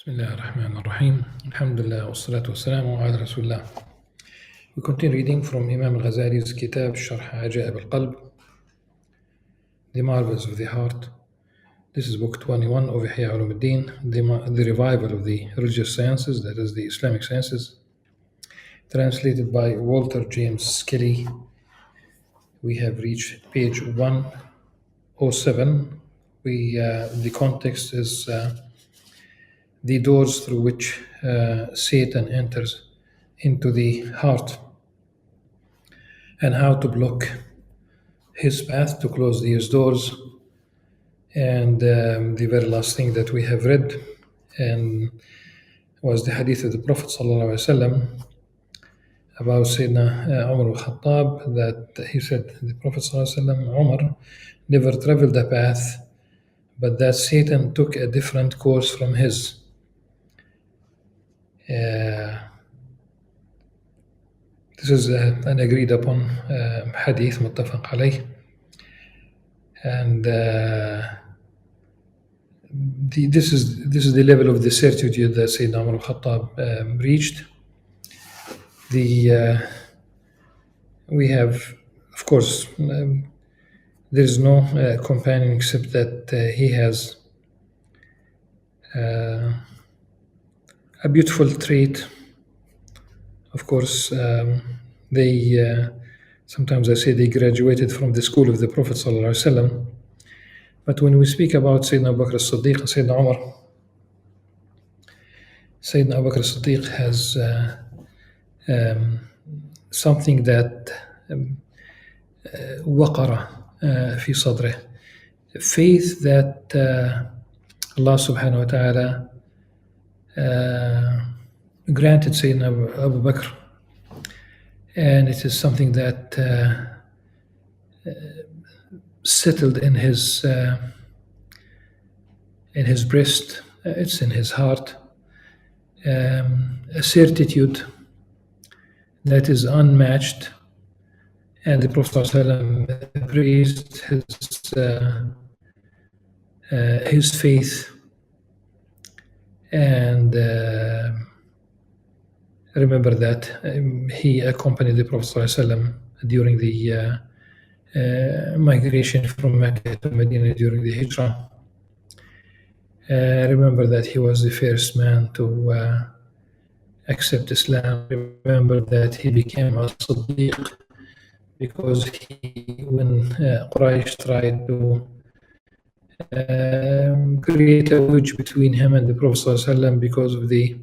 Bismillah ar-Rahman ar-Rahim. Alhamdulillah, wassalatu wassalamu ala Rasulullah. We continue reading from Imam Al-Ghazali's Kitab Sharh Ajaib al-Qalb, The Marvels of the Heart. This is book 21 of Ihya Ulumuddin, the revival of the religious sciences, that is the Islamic sciences, translated by Walter James Skelly. We have reached page 107. The context is the doors through which Satan enters into the heart, and how to block his path, to close these doors. And the very last thing that we have read and was the hadith of the Prophet ﷺ about Sayyidina Umar al-Khattab, that he said, the Prophet ﷺ, Umar never traveled the path, but that Satan took a different course from his. This is an agreed upon hadith, muttafaq alayh, and this is the level of the certitude that Sayyidina Umar al-Khattab reached. We have, of course, there is no companion except that he has a beautiful trait. Of course, sometimes I say they graduated from the school of the Prophet ﷺ. But when we speak about Sayyidina Abu Bakr as-Siddiq and Sayyidina Umar, Sayyidina Abu Bakr as-Siddiq has something that وقر في صدره, faith that Allah subhanahu wa ta'ala granted Sayyidina Abu Bakr, and it is something that settled in his breast, it's in his heart, a certitude that is unmatched. And the Prophet ﷺ praised his faith, and remember that he accompanied the Prophet ﷺ during the migration from Mecca to Medina during the Hijrah. Remember that he was the first man to accept Islam. Remember that he became a Siddiq because when Quraysh tried to create a wedge between him and the Prophet ﷺ because of the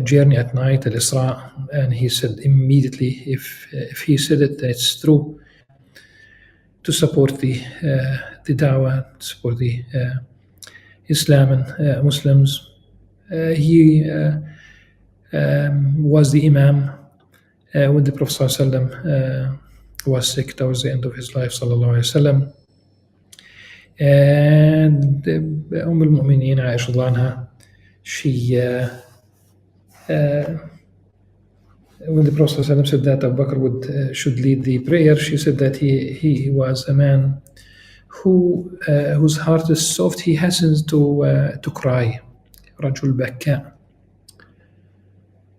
journey at night, Al-Isra, and he said immediately, if he said it, it's true, to support the da'wah, to support the Islam and Muslims. He was the Imam when the Prophet ﷺ was sick towards the end of his life, sallallahu alayhi wa sallam. And al-Mu'mineen, Aisha anha, she when the Prophet ﷺ said that Abu Bakr should lead the prayer, she said that he was a man whose heart is soft. He hastens to cry. Rajul Bakka.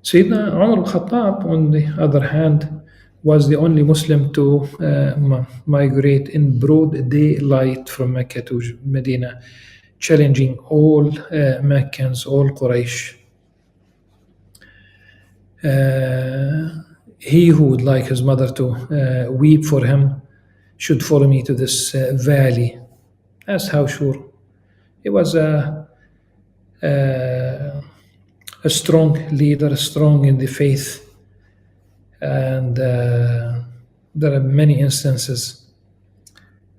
Sayyidina Umar al-Khattab, on the other hand, was the only Muslim to migrate in broad daylight from Mecca to Medina, challenging all Meccans, all Quraysh. He who would like his mother to weep for him should follow me to this valley. That's how sure. He was a strong leader, strong in the faith, and there are many instances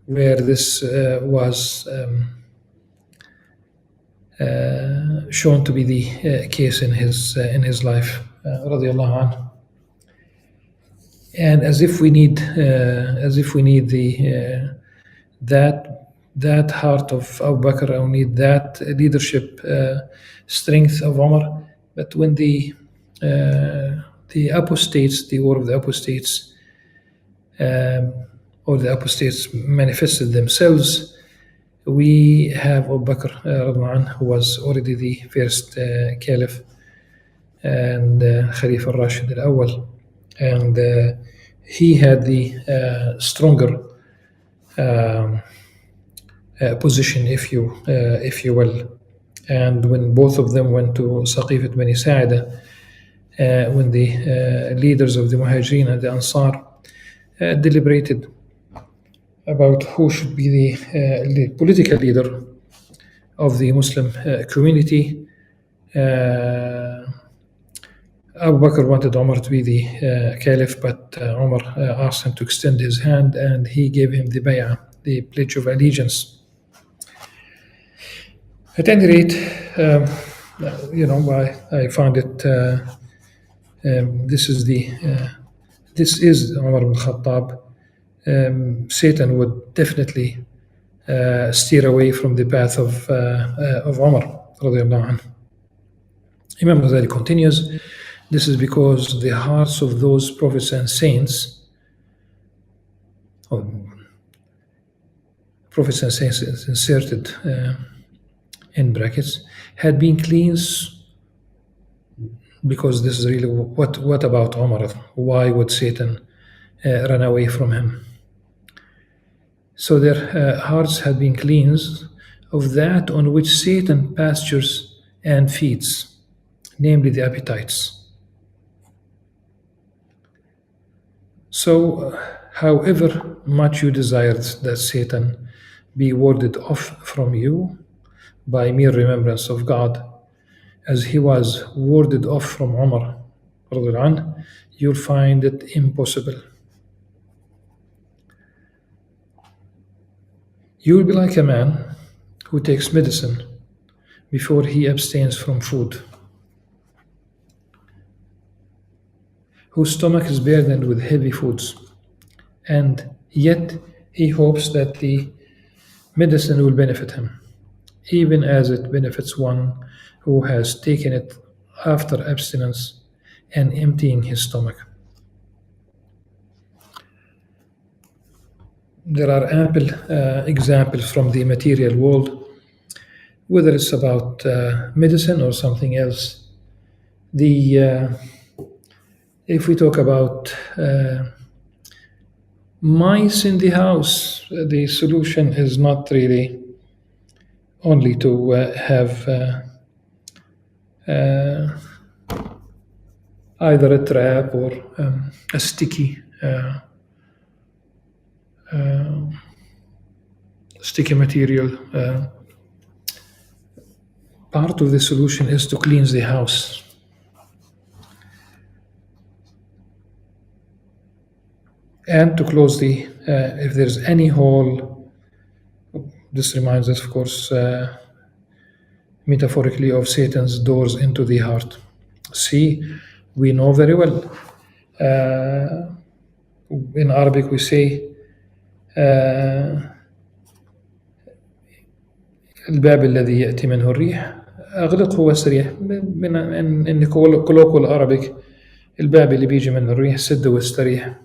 where this was shown to be the case in his life, radiyallahu anhu. And as if we need the that heart of Abu Bakr, or need that leadership strength of Umar. But when the apostates, the war of the apostates, or the apostates manifested themselves, we have Abu Bakr radiallahu anhu, who was already the first caliph and Khalifa al-Rashid al-Awwal, and he had the stronger um, position, if you will. And when both of them went to Saqifat Bani Sa'ida, when the leaders of the Muhajirin and the Ansar deliberated about who should be the political leader of the Muslim community, Abu Bakr wanted Umar to be the caliph, but Umar asked him to extend his hand, and he gave him the bay'ah, the pledge of allegiance. At any rate, I find it. This is Umar ibn Khattab. Satan would definitely steer away from the path of Umar radiallahu anhu. Imam Ghazali continues, this is because the hearts of those prophets and saints, is inserted in brackets, had been cleansed, because this is really what about Umar? Why would Satan run away from him? So their hearts had been cleansed of that on which Satan pastures and feeds, namely the appetites. So, however much you desired that Satan be warded off from you by mere remembrance of God, as he was warded off from Umar, you'll find it impossible. You will be like a man who takes medicine before he abstains from food, whose stomach is burdened with heavy foods, and yet he hopes that the medicine will benefit him, even as it benefits one who has taken it after abstinence and emptying his stomach. There are ample examples from the material world, whether it's about medicine or something else. If we talk about mice in the house, the solution is not really only to have either a trap or a sticky material. Part of the solution is to cleanse the house. And to close if there's any hole, this reminds us, of course, metaphorically, of Satan's doors into the heart. See, we know very well. In Arabic we say, الباب الذي يأتي منه الريح أغلقه واستريح. In colloquial Arabic, الباب اللي بيجي منه الريح سده واستريح.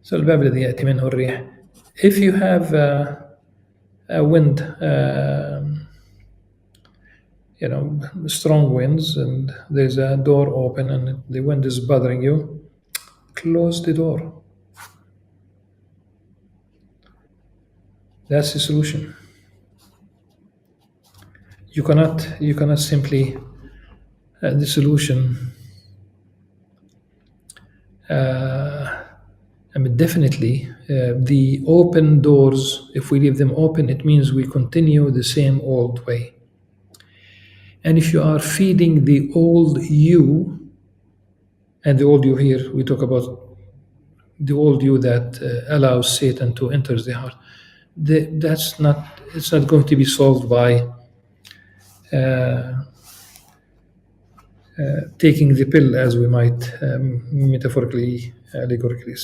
So الباب الذي يأتي منه الريح. If you have a wind, strong winds, and there's a door open and the wind is bothering you, close the door. That's the solution. You cannot simply the solution. Definitely, the open doors, if we leave them open, it means we continue the same old way. And if you are feeding the old you, and the old you here, we talk about the old you that allows Satan to enter the heart. It's not going to be solved by taking the pill, as we might metaphorically, allegorically,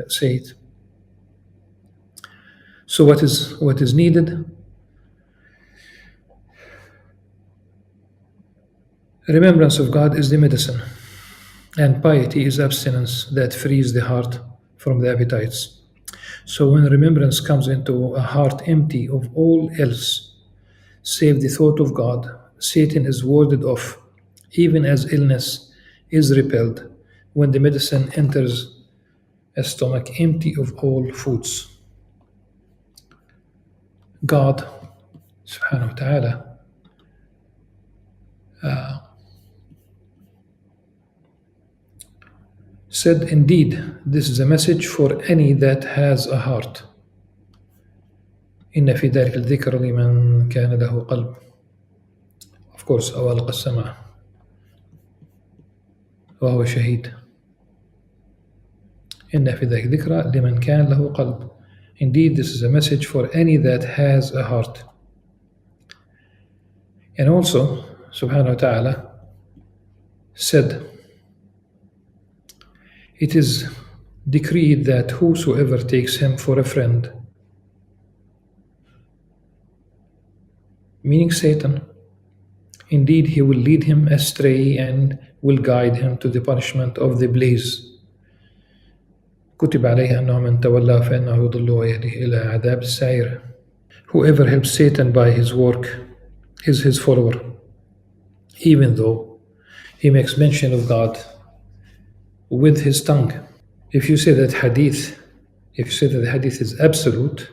say it. So what is needed? Remembrance of God is the medicine, and piety is abstinence that frees the heart from the appetites. So when remembrance comes into a heart empty of all else, save the thought of God, Satan is warded off, even as illness is repelled when the medicine enters a stomach empty of all foods. God, subhanahu wa ta'ala, said, indeed, this is a message for any that has a heart. إن في ذلك الذكر لمن كان له قلب. Of course, أو ألقى السمع وهو شهيد. إن في ذلك ذكرى لمن كان له قلب. Indeed, this is a message for any that has a heart. And also, subhanahu wa ta'ala said, it is decreed that whosoever takes him for a friend, meaning Satan, indeed he will lead him astray and will guide him to the punishment of the blaze. كتب عليه أنه من تولاه فإنه يضل ويهديه إلى عذاب السعير. Whoever helps Satan by his work is his follower, even though he makes mention of God with his tongue. If you say that the hadith is absolute,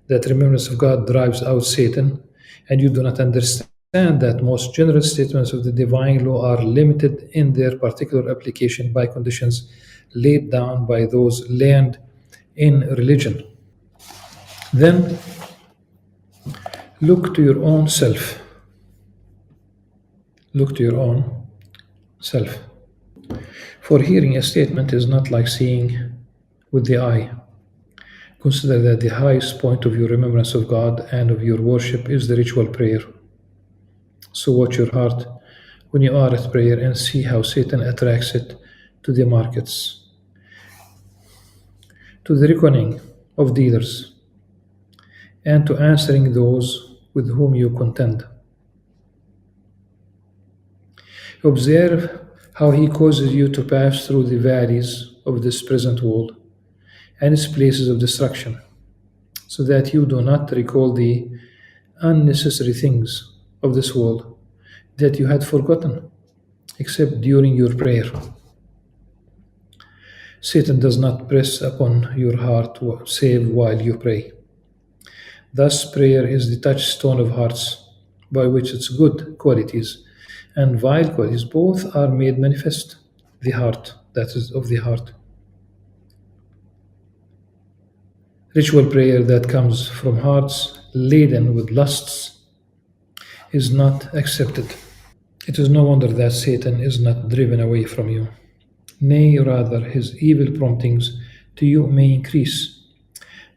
that remembrance of God drives out Satan, and you do not understand that most general statements of the divine law are limited in their particular application by conditions laid down by those learned in religion, then look to your own self. Look to your own self. For hearing a statement is not like seeing with the eye. Consider that the highest point of your remembrance of God and of your worship is the ritual prayer. So watch your heart when you are at prayer and see how Satan attracts it to the markets, to the reckoning of dealers, and to answering those with whom you contend. Observe how he causes you to pass through the valleys of this present world and its places of destruction, so that you do not recall the unnecessary things of this world that you had forgotten, except during your prayer. Satan does not press upon your heart save while you pray. Thus, prayer is the touchstone of hearts, by which its good qualities and vile qualities both are made manifest. The heart, that is, of the heart. Ritual prayer that comes from hearts laden with lusts is not accepted. It is no wonder that Satan is not driven away from you. Nay, rather, his evil promptings to you may increase,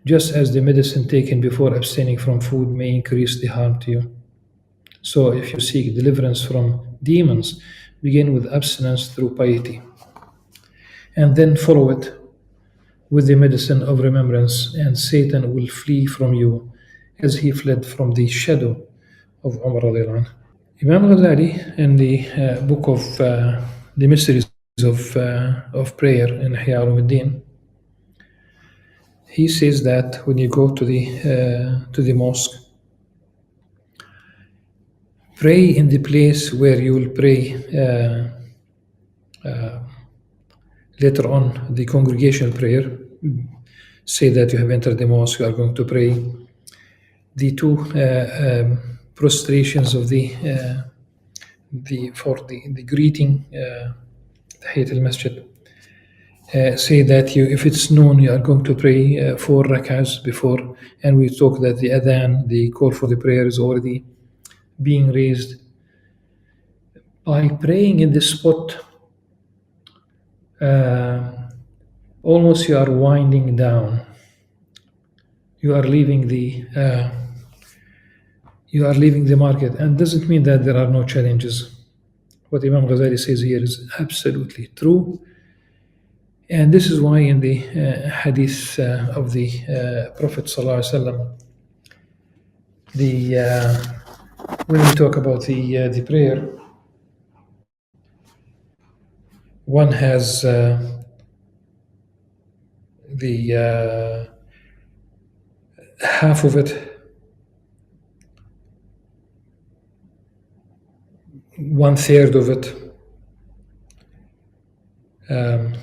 just as the medicine taken before abstaining from food may increase the harm to you. So, if you seek deliverance from demons, begin with abstinence through piety, and then follow it with the medicine of remembrance, and Satan will flee from you as he fled from the shadow of Umar radiallahu anhu. Imam Ghazali, in the book of the mysteries of prayer in Ihya Ulumuddin, he says that when you go to the mosque, pray in the place where you will pray later on the congregational prayer. Say that you have entered the mosque, you are going to pray the two prostrations of the greeting, Tahiyyat al-Masjid. Say that if it's known, you are going to pray 4 rak'ahs before, and we talk that the adhan, the call for the prayer, is already being raised. By praying in this spot, almost you are winding down. You are leaving the market, and doesn't mean that there are no challenges. What Imam Ghazali says here is absolutely true, and this is why in the hadith of the Prophet ﷺ, when we talk about the prayer, one has the half of it, 1/3 of it,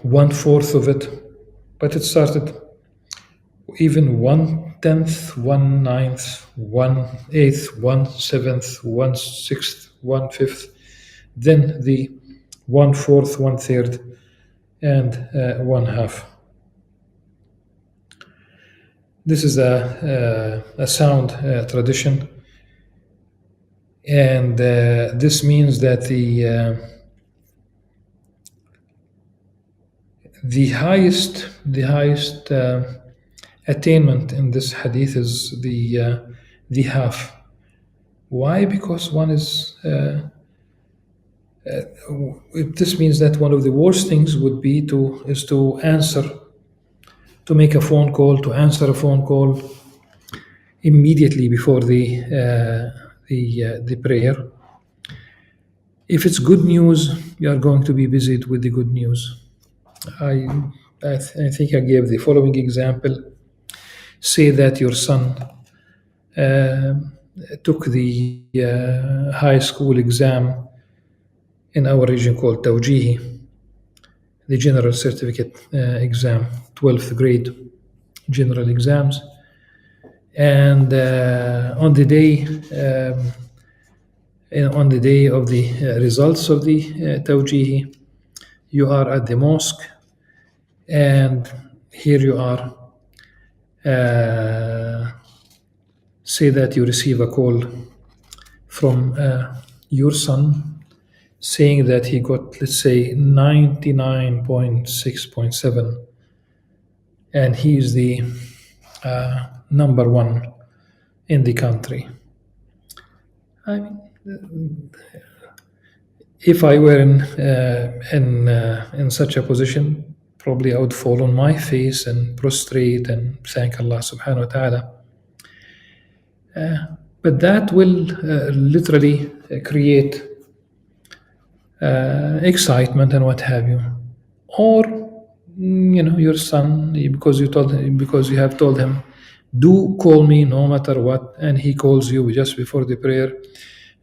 1/4 of it, but it started even 1/10, 1/9, 1/8, 1/7, 1/6, 1/5, then the 1/4, 1/3, and 1/2. This is a sound tradition, and this means that the highest attainment in this hadith is the half. Why? Because one is. This means that one of the worst things would be to make a phone call, to answer a phone call immediately before the prayer. If it's good news, you are going to be busy with the good news. I think I gave the following example. Say that your son took the high school exam in our region called Tawjihi, the general certificate exam, 12th grade general exams. And on the day of the results of the Tawjihi, you are at the mosque, and here you are. Say that you receive a call from your son saying that he got, let's say, 99.6.7, and he is the number one in the country. I mean, if I were in such a position, probably I would fall on my face and prostrate and thank Allah subhanahu wa ta'ala. But that will literally create excitement and what have you. Or, your son, because you have told him, do call me no matter what, and he calls you just before the prayer,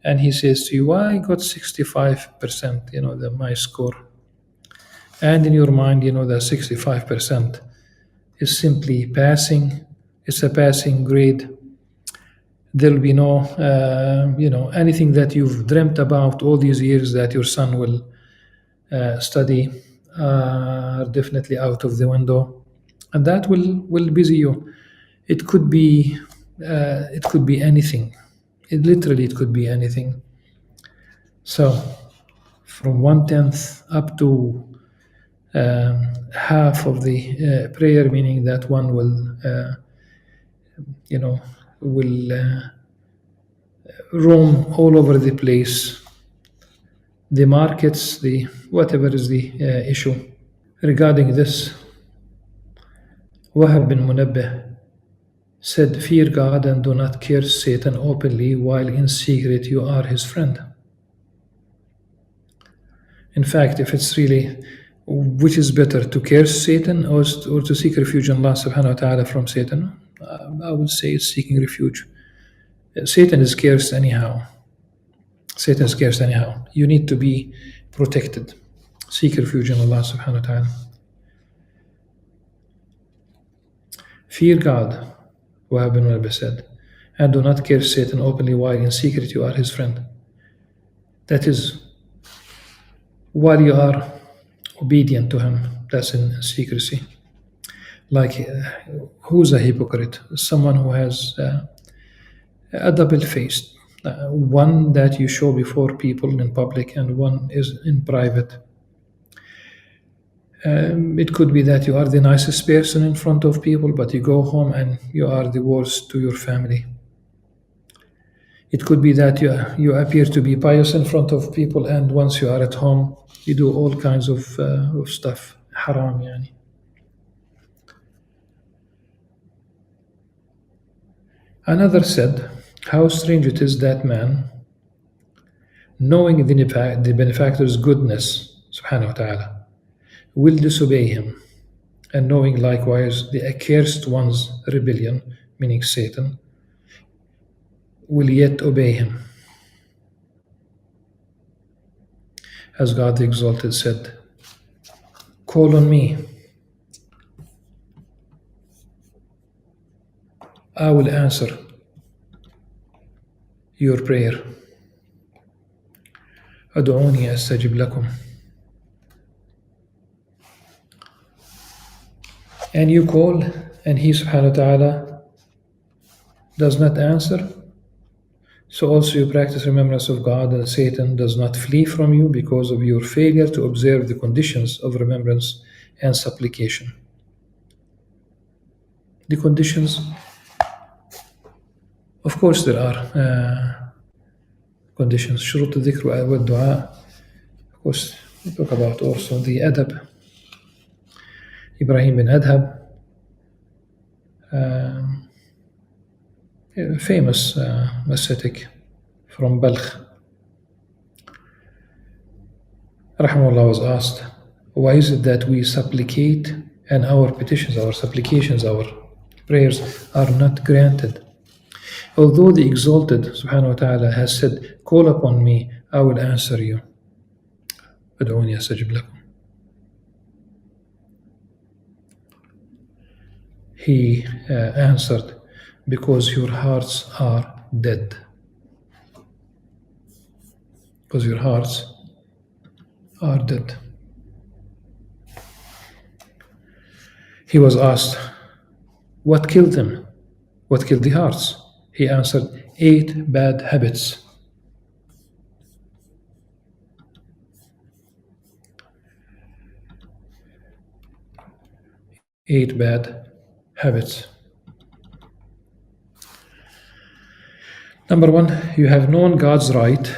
and he says to you, I got 65%, my score. And in your mind, that 65% is simply passing. It's a passing grade. There will be no, anything that you've dreamt about all these years that your son will study are definitely out of the window, and that will busy you. It could be anything. It could be anything. So, from 1/10 up to half of the prayer, meaning that one will roam all over the place, the markets, the whatever is the issue. Regarding this, Wahab bin Munabbih said, fear God and do not curse Satan openly while in secret you are his friend. In fact, if it's really, which is better, to curse Satan or to seek refuge in Allah subhanahu wa ta'ala from Satan? I would say it's seeking refuge. Satan is cursed anyhow. You need to be protected. Seek refuge in Allah subhanahu wa ta'ala. Fear God, Wahab bin Munabbih said, and do not curse Satan openly while in secret you are his friend. That is, while you are obedient to him, that's in secrecy. Like, who's a hypocrite? Someone who has a double-faced. One that you show before people in public and one is in private. It could be that you are the nicest person in front of people, but you go home and you are the worst to your family. It could be that you appear to be pious in front of people, and once you are at home, you do all kinds of stuff. Haram, yani. Another said, how strange it is that man, knowing the benefactor's goodness, subhanahu wa ta'ala, will disobey him, and knowing likewise the accursed one's rebellion, meaning Satan, will yet obey him. As God the Exalted said, call on me, I will answer your prayer. أدعوني أستجب لكم. And you call, and He subhanahu wa ta'ala does not answer. So also you practice remembrance of God, and Satan does not flee from you because of your failure to observe the conditions of remembrance and supplication. The conditions, of course there are conditions. شروط الذكر والدعاء. Of course, we talk about also the adab. Ibrahim bin Adham, a famous ascetic from Balkh. Rahimahullah was asked, why is it that we supplicate and our petitions, our supplications, our prayers are not granted? Although the Exalted subhanahu wa ta'ala has said, call upon me, I will answer you. أدعوني أستجب لكم. He answered, because your hearts are dead. Because your hearts are dead. He was asked, what killed them? What killed the hearts? He answered, 8 bad habits. 8 bad habits. Number 1, you have known God's right,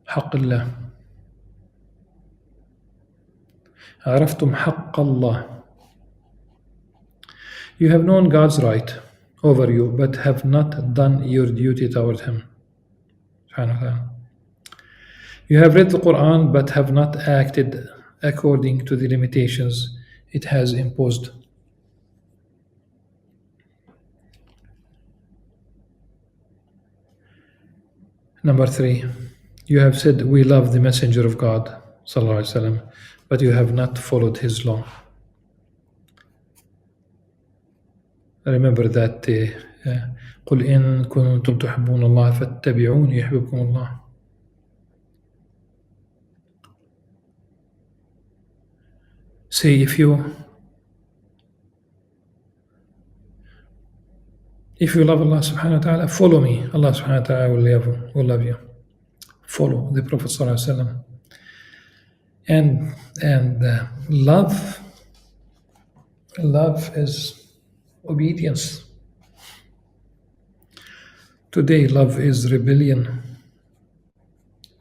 حق الله. عرفتم حق الله. You have known God's right over you, but have not done your duty toward Him. You have read the Quran, but have not acted according to the limitations it has imposed. Number 3, you have said, we love the Messenger of God, sallallahu alaihi wasallam, but you have not followed his law. Remember that قل إن كنتم تحبون الله فاتبعوني يحببكم الله. Say, if you love Allah subhanahu wa ta'ala, follow me. Allah subhanahu wa ta'ala will love you. Follow the Prophet sallallahu alaihi wasallam. And love is obedience. Today, love is rebellion.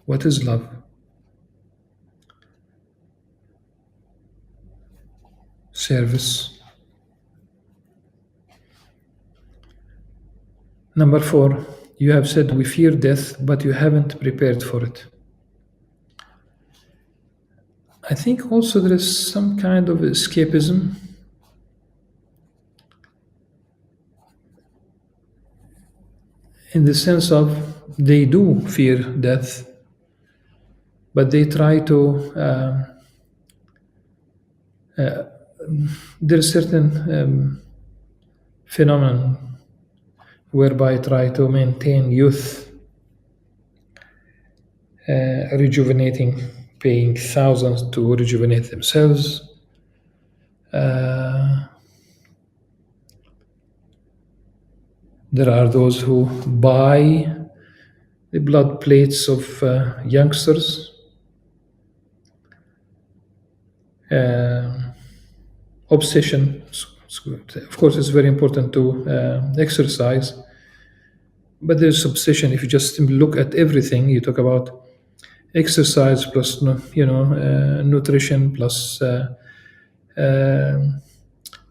What is love? Service. Number 4, you have said, we fear death, but you haven't prepared for it. I think also there is some kind of escapism. In the sense of, they do fear death, but they try to, there's certain phenomenon whereby try to maintain youth, rejuvenating, paying thousands to rejuvenate themselves. There are those who buy the blood plates of youngsters. Obsession. Of course, it's very important to exercise, but there's obsession. If you just look at everything, you talk about exercise plus, nutrition plus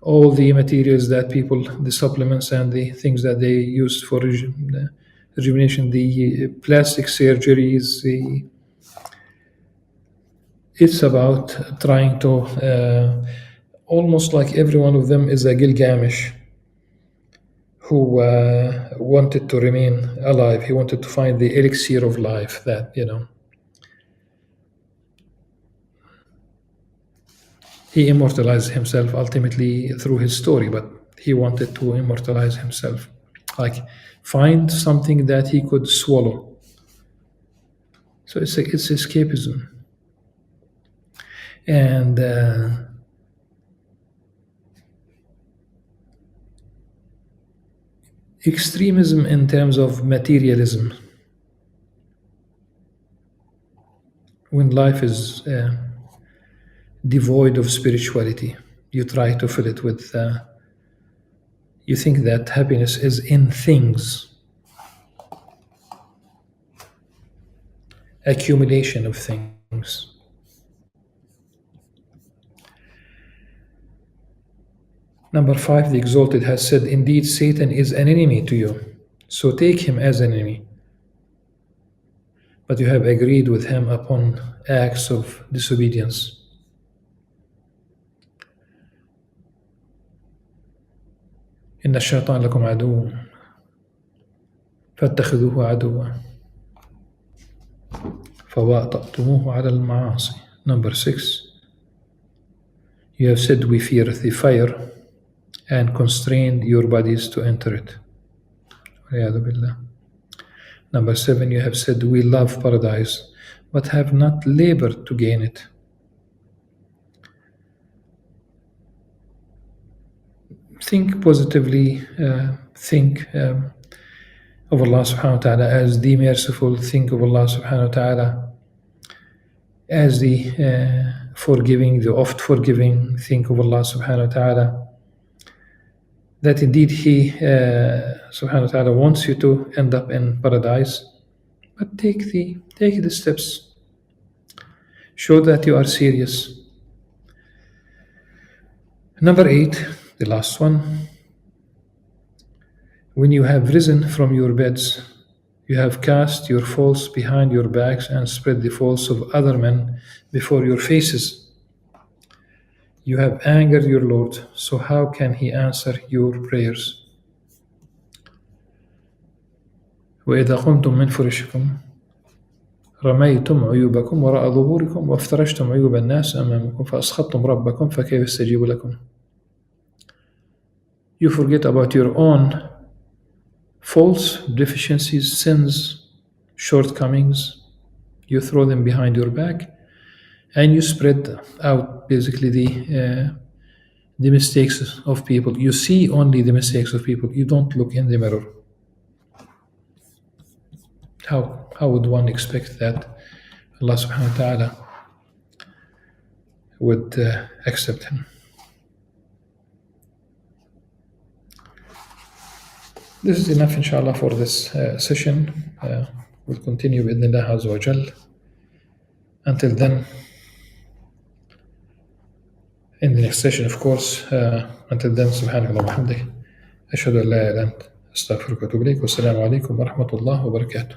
all the materials that people, the supplements and the things that they use for rejuvenation, the plastic surgeries. It's about trying to almost like every one of them is a Gilgamesh who wanted to remain alive. He wanted to find the elixir of life that, he immortalized himself ultimately through his story, but he wanted to immortalize himself. Like, find something that he could swallow. So it's escapism. And extremism in terms of materialism. When life is devoid of spirituality, you try to fill it with, you think that happiness is in things, accumulation of things. Number 5, the Exalted has said, indeed, Satan is an enemy to you, so take him as an enemy. But you have agreed with him upon acts of disobedience. إن الشيطان لكم عدو فاتخذوه عدوا فواطأتموه على المعاصي. Number 6, you have said we fear the fire and constrained your bodies to enter it. Number 7, you have said we love paradise but have not labored to gain it. Think positively, think of Allah subhanahu wa ta'ala as the merciful, think of Allah subhanahu wa ta'ala as the forgiving, the oft forgiving, think of Allah subhanahu wa ta'ala that indeed He subhanahu wa ta'ala wants you to end up in paradise, but take the steps, show that you are serious. Number 8, the last one, when you have risen from your beds, you have cast your faults behind your backs and spread the faults of other men before your faces. You have angered your Lord, so how can He answer your prayers? وإذا قمتم من فرشكم رميتم عيوبكم وراء ظهوركم وافترشتم عيوب الناس أمامكم فأسخطتم ربكم فكيف يستجيب لكم. You forget about your own faults, deficiencies, sins, shortcomings. You throw them behind your back and you spread out basically the mistakes of people. You see only the mistakes of people. You don't look in the mirror. How would one expect that Allah subhanahu wa ta'ala would accept him? This is enough, inshallah, for this session. We'll continue with Allah Azza wa Jal. Until then, in the next session, of course. Until then, subhanakallah wa bihamdik. Ashhadu an la ilaha illa anta astaghfiruka wa atubu ilayk. Wassalamu alaikum wa rahmatullahi wa barakatuh.